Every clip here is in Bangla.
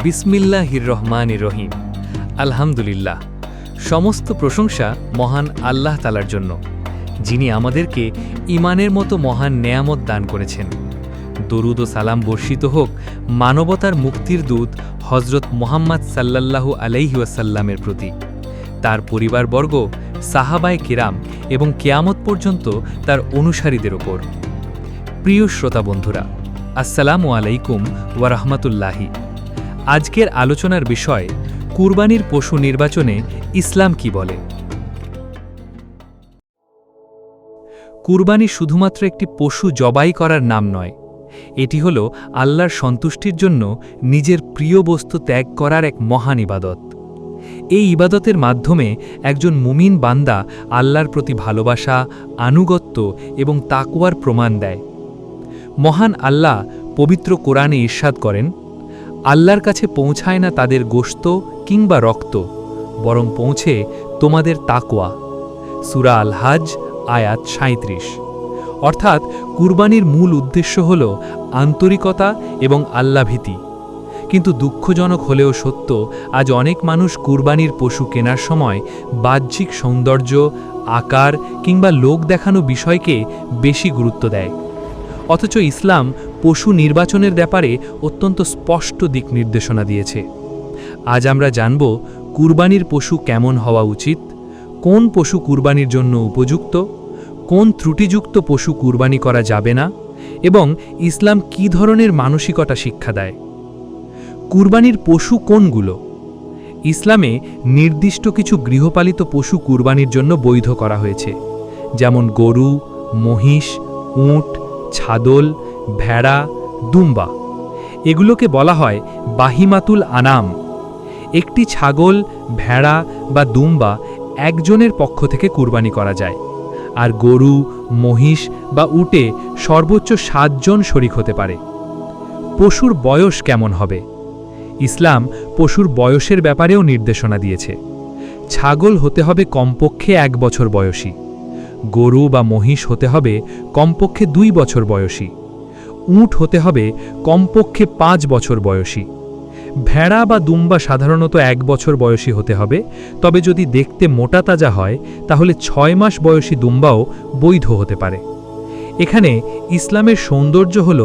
বিসমিল্লাহির রহমানির রহিম। আলহামদুলিল্লাহ, সমস্ত প্রশংসা মহান আল্লাহ তাআলার জন্য, যিনি আমাদেরকে ঈমানের মতো মহান নেয়ামত দান করেছেন। দরুদ ও সালাম বর্ষিত হোক মানবতার মুক্তির দূত হজরত মুহাম্মদ সাল্লাল্লাহু আলাইহি ওয়াসাল্লামের প্রতি, তার পরিবারবর্গ, সাহাবায়ে কিরাম এবং কিয়ামত পর্যন্ত তার অনুসারীদের ওপর। প্রিয় শ্রোতা বন্ধুরা, আসসালামু আলাইকুম ওয়া রাহমাতুল্লাহি। আজকের আলোচনার বিষয় কুরবানির পশু নির্বাচনে ইসলাম কি বলে। কুরবানি শুধুমাত্র একটি পশু জবাই করার নাম নয়, এটি হল আল্লাহর সন্তুষ্টির জন্য নিজের প্রিয় বস্তু ত্যাগ করার এক মহান ইবাদত। এই ইবাদতের মাধ্যমে একজন মুমিন বান্দা আল্লাহর প্রতি ভালোবাসা, আনুগত্য এবং তাকওয়ার প্রমাণ দেয়। মহান আল্লাহ পবিত্র কোরআনে ইরশাদ করেন, আল্লাহর কাছে পৌঁছায় না তাদের গোশত কিংবা রক্ত, বরং পৌঁছে তোমাদের তাকওয়া। সূরা আল হজ আয়াত ৩৭। অর্থাৎ কুরবানির মূল উদ্দেশ্য হল আন্তরিকতা এবং আল্লাহভীতি। কিন্তু দুঃখজনক হলেও সত্য, আজ অনেক মানুষ কুরবানির পশু কেনার সময় বাহ্যিক সৌন্দর্য, আকার কিংবা লোক দেখানো বিষয়কে বেশি গুরুত্ব দেয়। অথচ ইসলাম পশু নির্বাচনের ব্যাপারে অত্যন্ত স্পষ্ট দিক নির্দেশনা দিয়েছে। আজ আমরা জানব কুরবানির পশু কেমন হওয়া উচিত, কোন পশু কুরবানির জন্য উপযুক্ত, কোন ত্রুটিযুক্ত পশু কুরবানি করা যাবে না, এবং ইসলাম কী ধরনের মানসিকতা শিক্ষা দেয়। কুরবানির পশু কোনগুলো? ইসলামে নির্দিষ্ট কিছু গৃহপালিত পশু কুরবানির জন্য বৈধ করা হয়েছে, যেমন গরু, মহিষ, উট, ছাগল, ভেড়া, দুম্বা। এগুলোকে বলা হয় বাহিমাতুল আনাম। একটি ছাগল, ভেড়া বা দুম্বা একজনের পক্ষ থেকে কুরবানি করা যায়, আর গরু, মহিষ বা উটে সর্বোচ্চ ৭ জন শরিক হতে পারে। পশুর বয়স কেমন হবে? ইসলাম পশুর বয়সের ব্যাপারেও নির্দেশনা দিয়েছে। ছাগল হতে হবে কমপক্ষে ১ বছর বয়সী, গরু বা মহিষ হতে হবে কমপক্ষে ২ বছর বয়সী, উট হতে হবে কমপক্ষে ৫ বছর বয়সী। ভেড়া বা দুম্বা সাধারণত ১ বছর বয়সী হতে হবে, তবে যদি দেখতে মোটা তাজা হয় তাহলে ৬ মাস বয়সী দুম্বাও বৈধ হতে পারে। এখানে ইসলামের সৌন্দর্য হল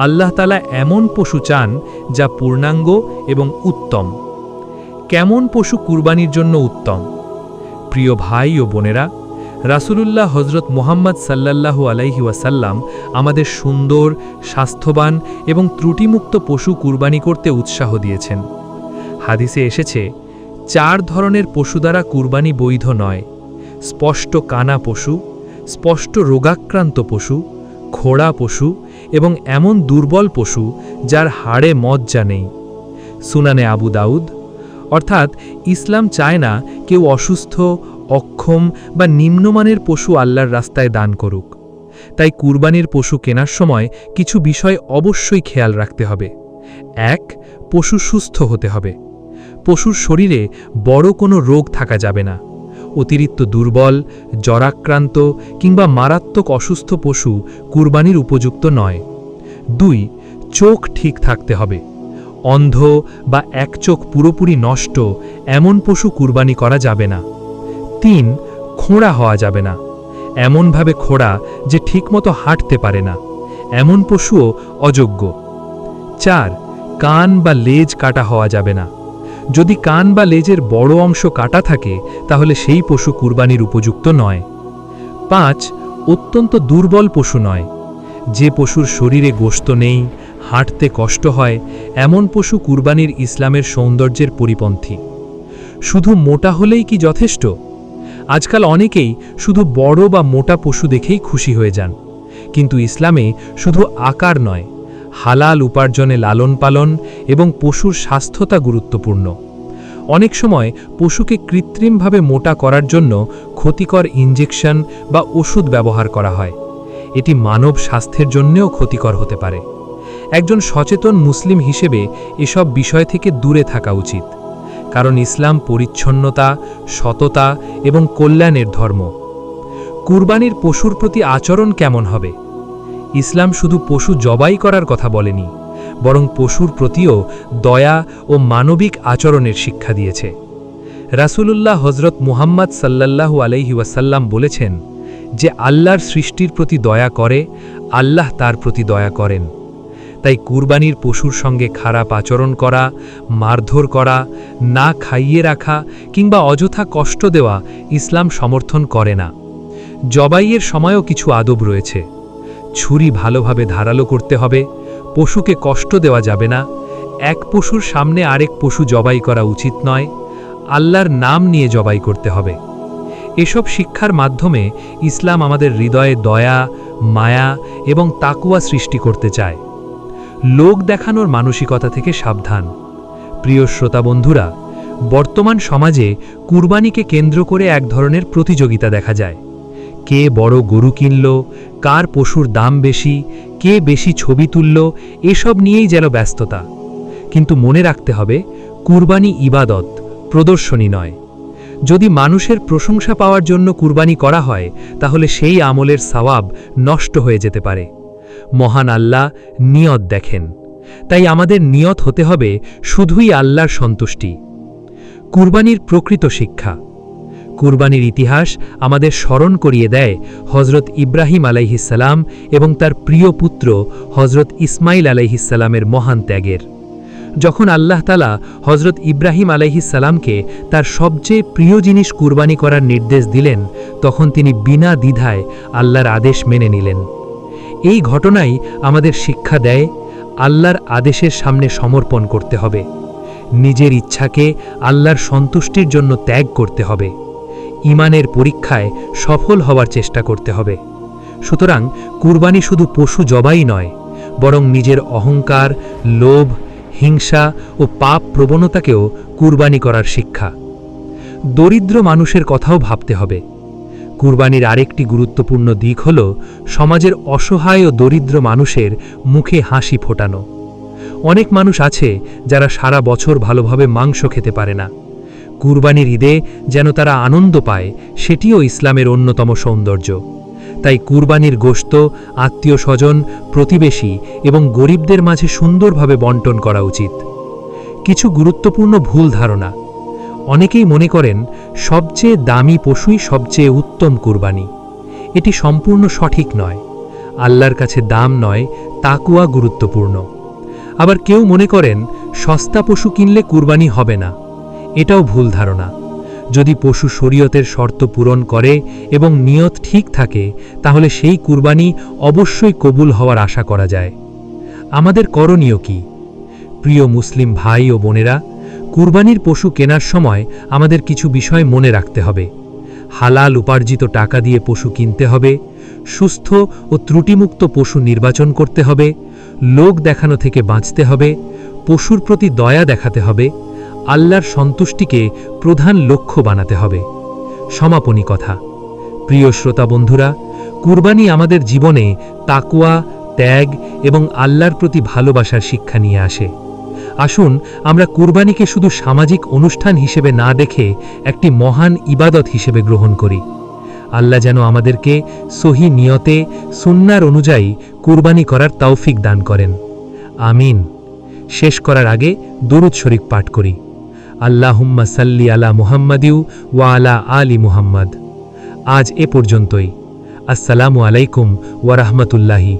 আল্লাহ তাআলা এমন পশু চান যা পূর্ণাঙ্গ এবং উত্তম। কেমন পশু কুরবানির জন্য উত্তম? প্রিয় ভাই ও বোনেরা, রাসূলুল্লাহ হযরত মুহাম্মদ সাল্লাল্লাহু আলাইহি ওয়াসাল্লাম আমাদের সুন্দর, স্বাস্থ্যবান এবং ত্রুটিমুক্ত পশু কুরবানি করতে উৎসাহ দিয়েছেন। হাদিসে এসেছে, ৪ ধরনের পশু দ্বারা কুরবানি বৈধ নয়: স্পষ্ট কানা পশু, স্পষ্ট রোগাক্রান্ত পশু, খোড়া পশু এবং এমন দুর্বল পশু যার হাড়ে মজ্জা নেই। সুনানে আবু দাউদ। অর্থাৎ ইসলাম চায় না কেউ অসুস্থ, অক্ষম বা নিম্নমানের পশু আল্লাহর রাস্তায় দান করুক। তাই কুরবানির পশু কেনার সময় কিছু বিষয় অবশ্যই খেয়াল রাখতে হবে। ১. পশু সুস্থ হতে হবে। পশুর শরীরে বড় কোনো রোগ থাকা যাবে না। অতিরিক্ত দুর্বল, জ্বরাক্রান্ত কিংবা মারাত্মক অসুস্থ পশু কুরবানির উপযুক্ত নয়। ২. চোখ ঠিক থাকতে হবে। অন্ধ বা এক চোখ পুরোপুরি নষ্ট এমন পশু কুরবানি করা যাবে না। ৩. খোঁড়া হওয়া যাবে না। এমনভাবে খোঁড়া যে ঠিকমতো হাঁটতে পারে না, এমন পশুও অযোগ্য। ৪. কান বা লেজ কাটা হওয়া যাবে না। যদি কান বা লেজের বড় অংশ কাটা থাকে তাহলে সেই পশু কুরবানির উপযুক্ত নয়। ৫. অত্যন্ত দুর্বল পশু নয়। যে পশুর শরীরে গোশত নেই, হাঁটতে কষ্ট হয়, এমন পশু কুরবানির ইসলামের সৌন্দর্যের পরিপন্থী। শুধু মোটা হলেই কি যথেষ্ট? আজকাল অনেকেই শুধু বড় বা মোটা পশু দেখেই খুশি হয়ে যান, কিন্তু ইসলামে শুধু আকার নয়, হালাল উপার্জনে লালন পালন এবং পশুর স্বাস্থ্যতা গুরুত্বপূর্ণ। অনেক সময় পশুকে কৃত্রিমভাবে মোটা করার জন্য ক্ষতিকর ইনজেকশন বা ওষুধ ব্যবহার করা হয়। এটি মানব স্বাস্থ্যের জন্যও ক্ষতিকর হতে পারে। একজন সচেতন মুসলিম হিসেবে এসব বিষয় থেকে দূরে থাকা উচিত, কারণ ইসলাম পরিচ্ছন্নতা, সততা এবং কল্যাণের ধর্ম। কুরবানির পশুর প্রতি আচরণ কেমন হবে? ইসলাম শুধু পশু জবাই করার কথা বলেনি, বরং পশুর প্রতিও দয়া ও মানবিক আচরণের শিক্ষা দিয়েছে। রাসূলুল্লাহ হযরত মুহাম্মদ সাল্লাল্লাহু আলাইহি ওয়াসাল্লাম বলেছেন, যে আল্লাহর সৃষ্টির প্রতি দয়া করে, আল্লাহ তার প্রতি দয়া করেন। তাই কুরবানির পশুর সঙ্গে খারাপ আচরণ করা, মারধর করা, না খাইয়ে রাখা কিংবা অযথা কষ্ট দেওয়া ইসলাম সমর্থন করে না। জবাইয়ের সময়ও কিছু আদব রয়েছে। ছুরি ভালোভাবে ধারালো করতে হবে, পশুকে কষ্ট দেওয়া যাবে না, এক পশুর সামনে আরেক পশু জবাই করা উচিত নয়, আল্লাহর নাম নিয়ে জবাই করতে হবে। এসব শিক্ষার মাধ্যমে ইসলাম আমাদের হৃদয়ে দয়া, মায়া এবং তাকওয়া সৃষ্টি করতে চায়। লোক দেখানোর মানসিকতা থেকে সাবধান। প্রিয় শ্রোতা বন্ধুরা, বর্তমান সমাজে কুরবানিকে কেন্দ্র করে এক ধরনের প্রতিযোগিতা দেখা যায়। কে বড় গরু কিনল, কার পশুর দাম বেশি, কে বেশি ছবি তুলল, এসব নিয়েই যেন ব্যস্ততা। কিন্তু মনে রাখতে হবে, কুরবানি ইবাদত, প্রদর্শনী নয়। যদি মানুষের প্রশংসা পাওয়ার জন্য কুরবানি করা হয়, তাহলে সেই আমলের সওয়াব নষ্ট হয়ে যেতে পারে। মহান আল্লাহ নিয়ত দেখেন, তাই আমাদের নিয়ত হতে হবে শুধুই আল্লাহর সন্তুষ্টি। কুরবানির প্রকৃত শিক্ষা। কুরবানির ইতিহাস আমাদের স্মরণ করিয়ে দেয় হযরত ইব্রাহিম আলাইহিসসালাম এবং তার প্রিয় পুত্র হযরত ইসমাইল আলাইহিসসালামের মহান ত্যাগের। যখন আল্লাহ তাআলা হযরত ইব্রাহিম আলাইহিসসালামকে তার সবচেয়ে প্রিয় জিনিস কুরবানি করার নির্দেশ দিলেন, তখন তিনি বিনা দ্বিধায় আল্লাহর আদেশ মেনে নিলেন। এই ঘটনাই আমাদের শিক্ষা দেয়, আল্লাহর আদেশের সামনে সমর্পণ করতে হবে, নিজের ইচ্ছাকে আল্লাহর সন্তুষ্টির জন্য ত্যাগ করতে হবে, ঈমানের পরীক্ষায় সফল হওয়ার চেষ্টা করতে হবে। সুতরাং কুরবানি শুধু পশু জবাই নয়, বরং নিজের অহংকার, লোভ, হিংসা ও পাপ প্রবণতাকেও কুরবানি করার শিক্ষা। দরিদ্র মানুষের কথাও ভাবতে হবে। কুরবানির আরেকটি গুরুত্বপূর্ণ দিক হল সমাজের অসহায় ও দরিদ্র মানুষের মুখে হাসি ফোটানো। অনেক মানুষ আছে যারা সারা বছর ভালোভাবে মাংস খেতে পারে না। কুরবানির ঈদে যেন তারা আনন্দ পায়, সেটিও ইসলামের অন্যতম সৌন্দর্য। তাই কুরবানির গোশত আত্মীয় স্বজন, প্রতিবেশী এবং গরিবদের মাঝে সুন্দরভাবে বন্টন করা উচিত। কিছু গুরুত্বপূর্ণ ভুল ধারণা। অনেকেই মনে করেন সবচেয়ে দামি পশুই সবচেয়ে উত্তম কুরবানি। এটি সম্পূর্ণ সঠিক নয়। আল্লাহর কাছে দাম নয়, তাকওয়া গুরুত্বপূর্ণ। আবার কেউ মনে করেন সস্তা পশু কিনলে কুরবানি হবে না। এটাও ভুল ধারণা। যদি পশু শরীয়তের শর্ত পূরণ করে এবং নিয়ত ঠিক থাকে, তাহলে সেই কুরবানি অবশ্যই কবুল হওয়ার আশা করা যায়। আমাদের করণীয় কি? প্রিয় মুসলিম ভাই ও বোনেরা, কুরবানির পশু কেনার সময় আমাদের কিছু বিষয় মনে রাখতে হবে। হালাল উপার্জিত টাকা দিয়ে পশু কিনতে হবে, সুস্থ ও ত্রুটিমুক্ত পশু নির্বাচন করতে হবে, লোক দেখানো থেকে বাঁচতে হবে, পশুর প্রতি দয়া দেখাতে হবে, আল্লাহর সন্তুষ্টিকে প্রধান লক্ষ্য বানাতে হবে। সমাপনী কথা। প্রিয় শ্রোতা বন্ধুরা, কুরবানি আমাদের জীবনে তাকওয়া, ত্যাগ এবং আল্লাহর প্রতি ভালোবাসার শিক্ষা নিয়ে আসে। আসুন আমরা কুরবানিকে শুধু সামাজিক অনুষ্ঠান হিসেবে না দেখে একটি মহান ইবাদত হিসেবে গ্রহণ করি। আল্লাহ যেন আমাদেরকে সহি নিয়তে সুন্নাহর অনুযায়ী কুরবানি করার তৌফিক দান করেন। আমিন। শেষ করার আগে দরুদ শরীফ পাঠ করি। আল্লাহুম্মা সাল্লি আলা মুহাম্মাদিউ ওয়া আলা আলি মুহাম্মাদ। আজ এ পর্যন্তই। আসসালামু আলাইকুম ওয়া রাহমাতুল্লাহি।